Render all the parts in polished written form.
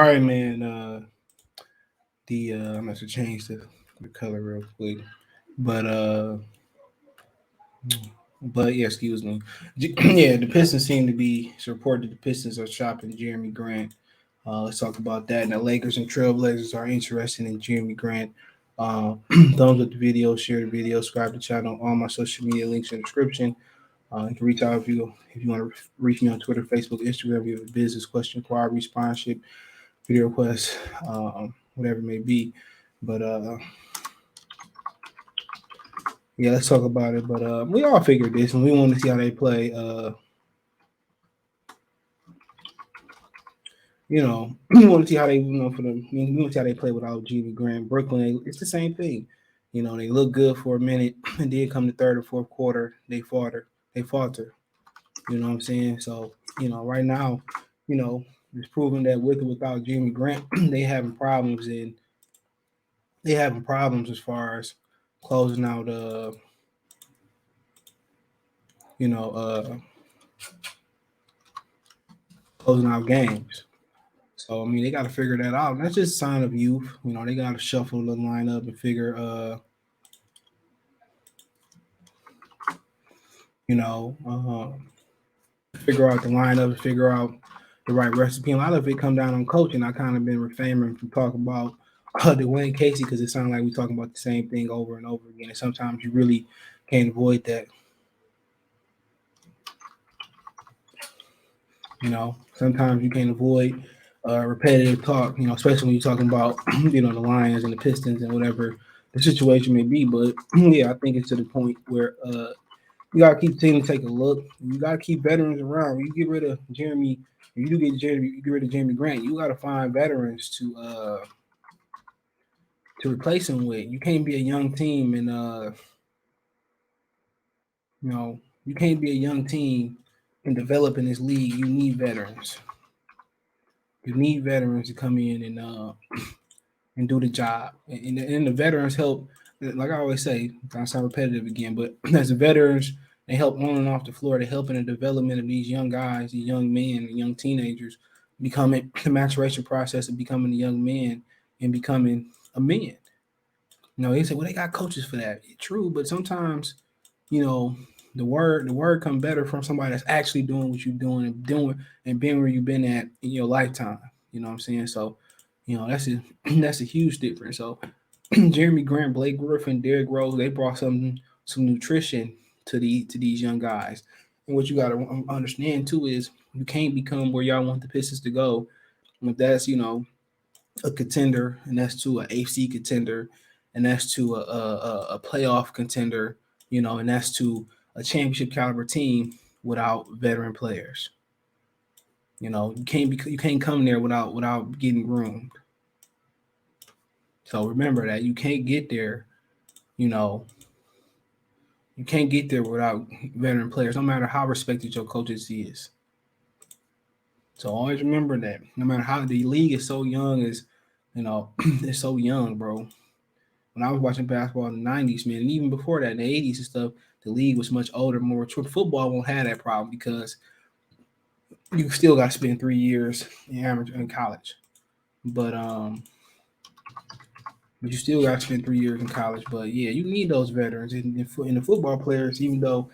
right, man. I'm gonna have to change the color real quick, but yeah, excuse me. Yeah, the Pistons seem to be. It's reported the Pistons are shopping Jeremy Grant. Let's talk about that. And the Lakers and Trailblazers are interested in Jeremy Grant. Thumbs up the video, share the video, subscribe to the channel. All my social media links in the description. You can reach out if you want to reach me on Twitter, Facebook, Instagram. If you have a business question, inquiry, sponsorship, video requests, whatever it may be. But yeah, let's talk about it. But we all figured this, and we want to see how they play. We want to see how they, we want to see how they play without Jimmy Grant. Brooklyn, it's the same thing. They look good for a minute, and then come the third or fourth quarter, they falter. They falter. You know what I'm saying? So, right now, it's proven that with or without Jimmy Grant, they having problems, and they having problems as far as closing out, you know, uh, closing out games. So I mean, they got to figure that out. And that's just a sign of youth. They got to shuffle the lineup and figure, you know, figure out the lineup, figure out the right recipe. And a lot of it come down on coaching. I kind of been refraining from talking about Dwayne Casey because it sounds like we talking about the same thing over and over again. And sometimes you really can't avoid that. Sometimes you can't avoid repetitive talk, especially when you're talking about, the Lions and the Pistons and whatever the situation may be. But yeah, I think it's to the point where you gotta keep the team to take a look. You gotta keep veterans around. When you get rid of Jeremy, if you do you get rid of Jeremy Grant, you gotta find veterans to replace him with. You can't be a young team and you can't be a young team and develop in this league. You need veterans. You need veterans to come in and do the job. And the veterans help. Like I always say, I sound repetitive again, but as the veterans, they help on and off the floor. They help in the development of these young guys, these young men, and young teenagers, becoming the maturation process of becoming a young man and becoming a man. They say, well, they got coaches for that. True, but sometimes, you know, the word come better from somebody that's actually doing what you're doing and being where you've been at in your lifetime. You know what I'm saying? So, that's a that's a huge difference. So Jeremy Grant, Blake Griffin, Derrick Rose, they brought some nutrition to these young guys. And what you got to understand too is you can't become where y'all want the Pistons to go. If that's a contender, and that's to a AFC contender, and that's to a playoff contender, and that's to a championship caliber team without veteran players. You can't come there without getting groomed. So remember that you can't get there. You know, you can't get there without veteran players, no matter how respected your coaches is. So always remember that. No matter how the league is so young, it's so young, bro. When I was watching basketball in the '90s, man, and even before that, in the '80s and stuff, the league was much older, more mature. Football won't have that problem because you still got to spend 3 years in college, but you still got to spend 3 years in college. But yeah, you need those veterans and the football players, even though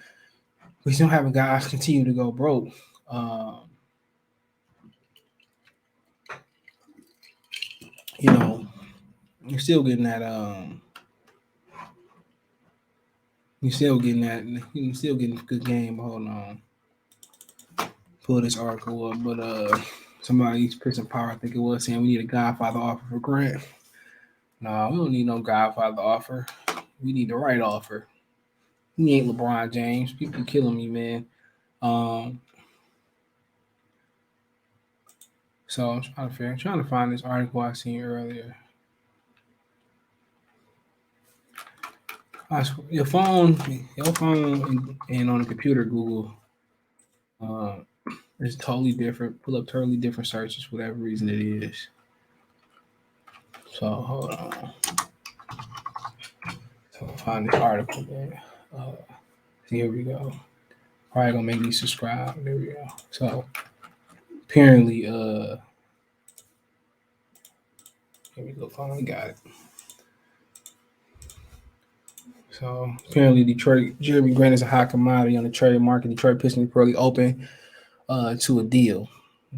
we still having guys continue to go broke. Um, you know, you're still getting that. You're still getting that. You're still getting a good game. Hold on, pull this article up. But somebody's prison power, I think it was, saying we need a Godfather offer for Grant. No, we don't need no Godfather offer. We need the right offer. He ain't LeBron James. People killing me, man. Um, so I'm trying to find this article I seen earlier. Your phone, and on the computer, Google uh, is totally different. Pull up totally different searches, whatever reason it is. So hold on. So I'll find this article there. Uh, Here we go. Probably gonna make me subscribe. There we go. So apparently, Here we go. Finally got it. So apparently, Detroit Jerami Grant is a hot commodity on the trade market. Detroit Pistons probably open to a deal.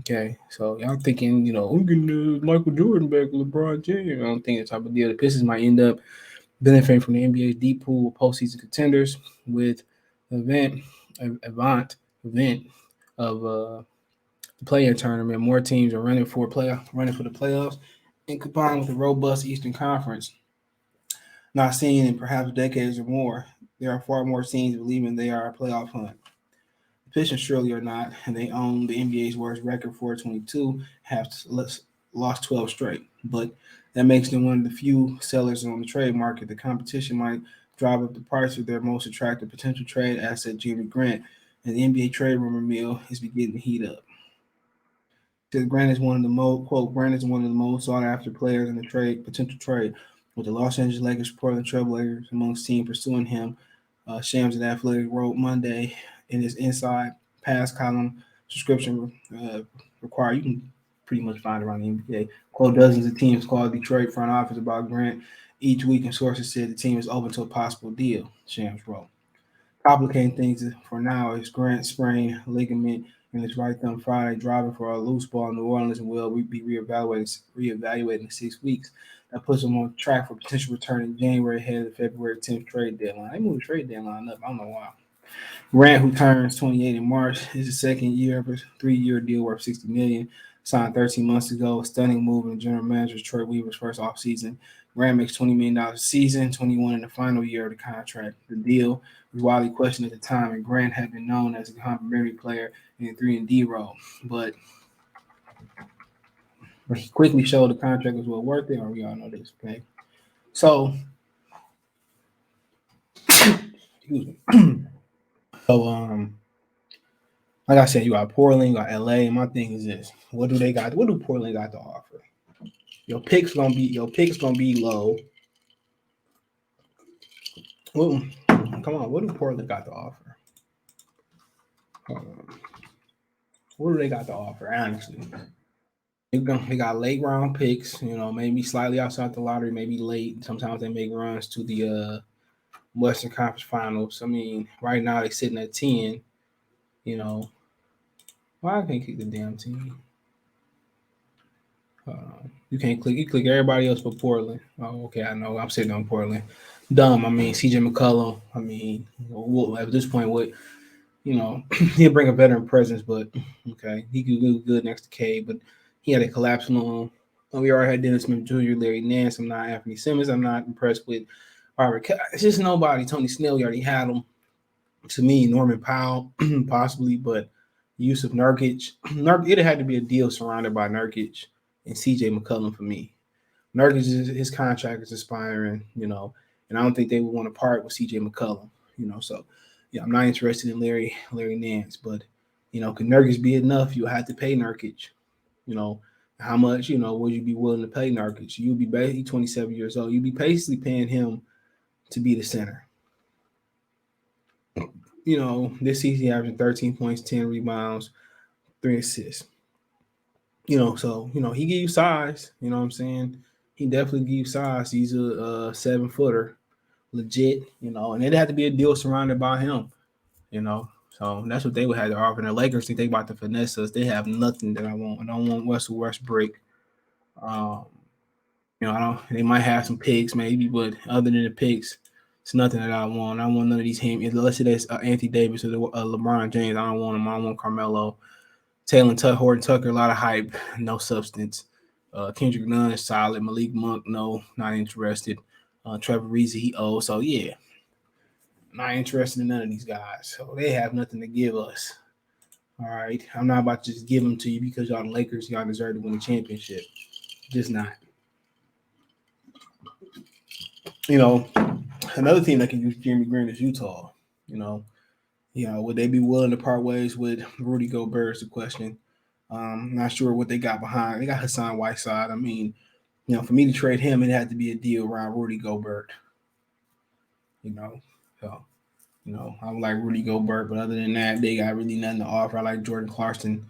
Okay, so y'all thinking, we're getting Michael Jordan back, LeBron James. I don't think that type of deal. The Pistons might end up benefiting from the NBA's deep pool of postseason contenders with event of the play-in tournament. More teams are running for the playoffs, and combined with the robust Eastern Conference, not seen in perhaps decades or more, there are far more teams believing they are a playoff hunt. The Pistons surely are not, and they own the NBA's worst record, 422, have lost 12 straight. But that makes them one of the few sellers on the trade market. The competition might drive up the price of their most attractive potential trade asset, Jerami Grant, and the NBA trade rumor mill is beginning to heat up. Because Grant is one of the most quote Grant is one of the most sought after players in the potential trade, with the Los Angeles Lakers, Portland Trailblazers amongst teams pursuing him. Shams and Athletic wrote Monday in his Inside Pass column subscription required. You can pretty much find around the NBA. Quote dozens of teams called Detroit front office about Grant each week, and sources said the team is open to a possible deal. Shams wrote. Complicating things for now is Grant sprained ligament in his right thumb Friday, driving for a loose ball in New Orleans, and will be reevaluated in 6 weeks. That puts him on track for potential return in January ahead of the February 10th trade deadline. They moved the trade deadline up. I don't know why. Grant, who turns 28 in March, is the second year of a 3-year deal worth $60 million. Signed 13 months ago, a stunning move in general manager Troy Weaver's first offseason. Grant makes $20 million a season, 21 in the final year of the contract. The deal was widely questioned at the time, and Grant had been known as a complementary player in the 3-and-D role. But he quickly showed the contract was well worth it, or we all know this, okay? So, excuse me. So, like I said, you got Portland, you got LA, and my thing is this: what do they got? What do Portland got to offer? Your picks gonna be low. Well, come on, what do Portland got to offer? What do they got to offer? Honestly, they got late round picks. Maybe slightly outside the lottery, maybe late. Sometimes they make runs to the Western Conference Finals. I mean, right now they're sitting at 10. Why I can't kick the damn team? You can't click. You click everybody else but Portland. Oh, okay. I know. I'm sitting on Portland. Dumb. I mean, CJ McCollum. I mean, at this point, he'll bring a veteran presence, but okay, he could do good next to K. But he had a collapse on. We already had Dennis Smith Jr., Larry Nance. I'm not Anthony Simmons. I'm not impressed with Robert. It's just nobody. Tony Snell, you already had him. To me, Norman Powell, possibly, but Yusuf Nurkic. It had to be a deal surrounded by Nurkic and CJ McCollum for me. Nurkic, his contract is expiring, and I don't think they would want to part with CJ McCollum, So, yeah, I'm not interested in Larry Nance, but can Nurkic be enough? You'll have to pay Nurkic. How much? Would you be willing to pay Nurkic? You'll be basically 27 years old. You'll be basically paying him to be the center. This season he averaging 13 points, 10 rebounds, 3 assists. He give you size. You know what I'm saying? He definitely give you size. He's a 7-footer, legit. And it had to be a deal surrounded by him. So that's what they would have to offer. And the Lakers think they about to finesse us. They have nothing that I want. I don't want Russell Westbrook. I don't. They might have some picks, maybe, but other than the picks, it's nothing that I want. I don't want none of these him. Unless it's Anthony Davis or LeBron James, I don't want him. I don't want Carmelo. Horton Tucker, a lot of hype, no substance. Kendrick Nunn is solid. Malik Monk, no, not interested. Trevor Reezy, he owes. So, yeah, not interested in none of these guys. So, they have nothing to give us. All right. I'm not about to just give them to you because y'all the Lakers, y'all deserve to win the championship. Just not. Another team that can use Jerami Grant is Utah. Would they be willing to part ways with Rudy Gobert is the question. Not sure what they got behind. They got Hassan Whiteside. I mean, for me to trade him, it had to be a deal around Rudy Gobert. So, I would like Rudy Gobert, but other than that, they got really nothing to offer. I like Jordan Clarkson,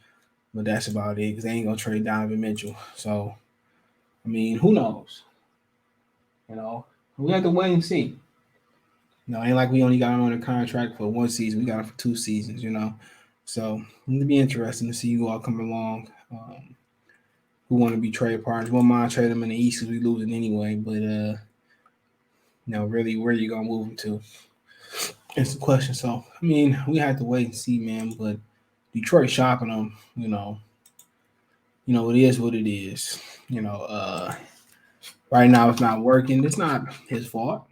but that's about it because they ain't gonna trade Donovan Mitchell. So, I mean, who knows? You know, we have to wait and see. Ain't like we only got him on a contract for one season. We got him for 2 seasons. So it'll be interesting to see you all come along. Who want to be trade partners? Won't mind trading them in the East because we losing anyway. But really, where you gonna move him to? It's the question. So I mean, we have to wait and see, man. But Detroit shopping them. It is what it is. Right now it's not working. It's not his fault.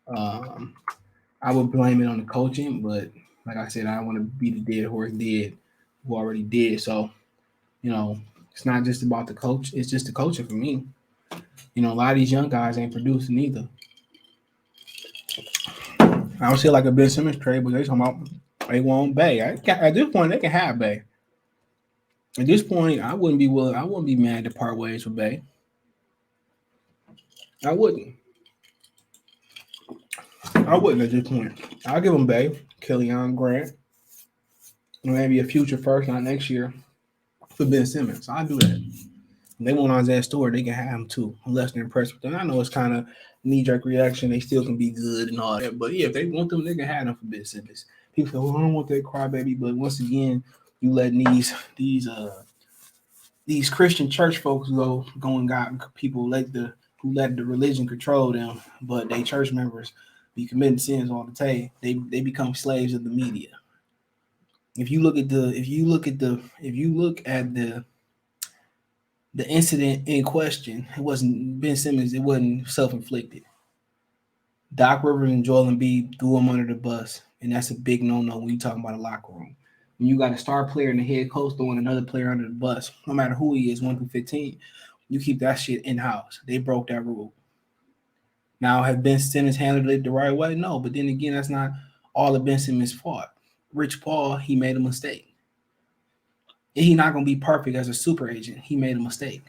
Um, I would blame it on the coaching, but like I said, I don't want to be the dead horse dead who already did. So, you know, it's not just about the coach, it's just the coaching for me. A lot of these young guys ain't producing either. I don't see like a Ben Simmons trade, but they talking about they want Bay. At this point, they can have Bay. At this point, I wouldn't be willing. I wouldn't be mad to part ways with Bay. I wouldn't. I wouldn't at this point. I'll give them Bay, Killian Grant, maybe a future first, not next year, for Ben Simmons. I'll do that. If they want Isaiah Stewart, they can have him too, unless they're impressed with them. I know it's kind of knee jerk reaction. They still can be good and all that. But yeah, if they want them, they can have them for Ben Simmons. People say, well, I don't want that crybaby. But once again, you letting these Christian church folks go and got people who let the religion control them, but they church members be committing sins all the time. They become slaves of the media. If you look at the incident in question, it wasn't Ben Simmons. It wasn't self-inflicted. Doc Rivers and Joel Embiid threw him under the bus, and that's a big no-no when you talking about a locker room. When you got a star player and the head coach throwing another player under the bus, no matter who he is, 1 through 15, you keep that shit in house. They broke that rule. Now, have Ben Simmons handled it the right way? No, but then again, that's not all of Ben Simmons' fault. Rich Paul, he made a mistake. He's not going to be perfect as a super agent. He made a mistake.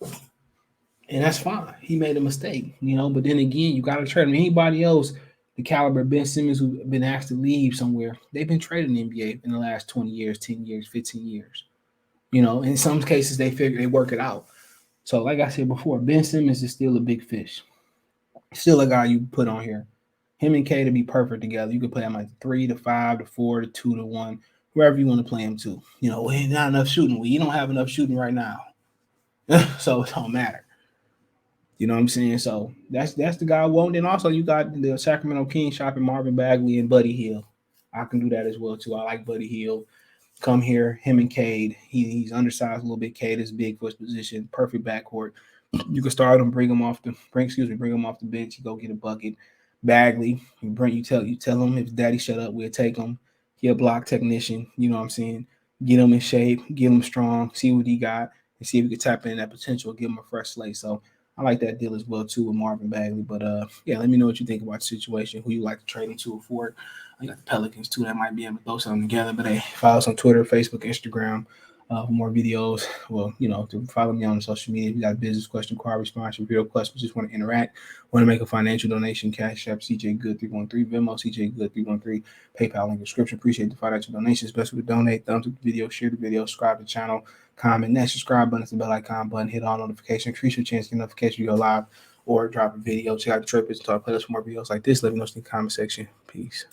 And that's fine. He made a mistake, but then again, you got to trade him. Anybody else, the caliber of Ben Simmons, who's been asked to leave somewhere, they've been traded in the NBA in the last 20 years, 10 years, 15 years. In some cases, they work it out. So, like I said before, Ben Simmons is still a big fish. Still a guy you put on here. Him and K to be perfect together. You could play him like 3 to 5 to 4 to 2 to 1, wherever you want to play him to. Not enough shooting. Well, you don't have enough shooting right now. So it don't matter. You know what I'm saying? So that's the guy I want. And also you got the Sacramento Kings shopping Marvin Bagley and Buddy Hield. I can do that as well too. I like Buddy Hield. Come here, him and Cade. He's undersized a little bit. Cade is big for his position. Perfect backcourt. You can start him, bring him off the bench. You go get a bucket. Bagley, you tell him if daddy shut up, we'll take him. He a block technician. You know what I'm saying? Get him in shape, get him strong, see what he got, and see if we can tap into that potential, give him a fresh slate. So I like that deal as well too with Marvin Bagley. But yeah, let me know what you think about the situation. Who you like to trade into or for it. I got the Pelicans too. That might be able to throw something together. But hey, follow us on Twitter, Facebook, Instagram for more videos. Well, to follow me on social media. If you got a business question, inquiry, response, video questions, just want to interact, want to make a financial donation, Cash App, CJ Good 313, Venmo, CJ Good 313, PayPal link description. Appreciate the financial donations. Best way to donate. Thumbs up the video, share the video, subscribe to the channel, comment, that subscribe button, the bell icon button, hit all notifications, increase your chance to get notification you go live or drop a video. Check out the Trailblazers and talk playlist for more videos like this. Let me know in the comment section. Peace.